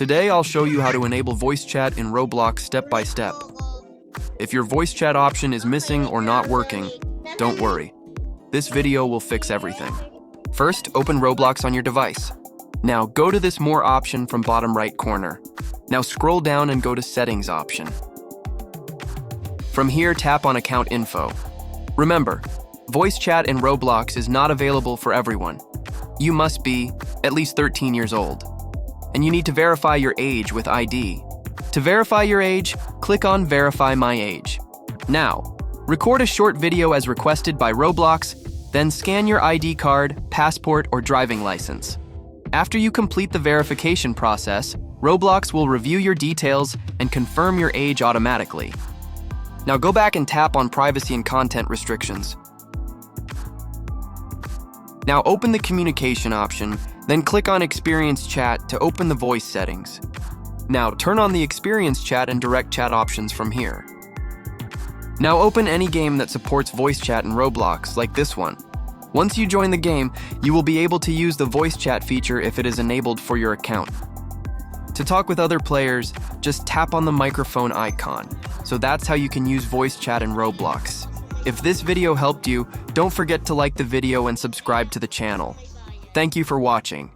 Today I'll show you how to enable voice chat in Roblox step by step. If your voice chat option is missing or not working, don't worry. This video will fix everything. First, open Roblox on your device. Now go to this More option from bottom right corner. Now scroll down and go to Settings option. From here, tap on Account Info. Remember, voice chat in Roblox is not available for everyone. You must be at least 13 years old. And you need to verify your age with ID. To verify your age, click on Verify My Age. Now, record a short video as requested by Roblox, then scan your ID card, passport, or driving license. After you complete the verification process, Roblox will review your details and confirm your age automatically. Now go back and tap on Privacy and Content Restrictions. Now open the Communication option, then click on Experience Chat to open the voice settings. Now turn on the Experience Chat and Direct Chat options from here. Now open any game that supports voice chat in Roblox, like this one. Once you join the game, you will be able to use the voice chat feature if it is enabled for your account. To talk with other players, just tap on the microphone icon. So that's how you can use voice chat in Roblox. If this video helped you, don't forget to like the video and subscribe to the channel. Thank you for watching.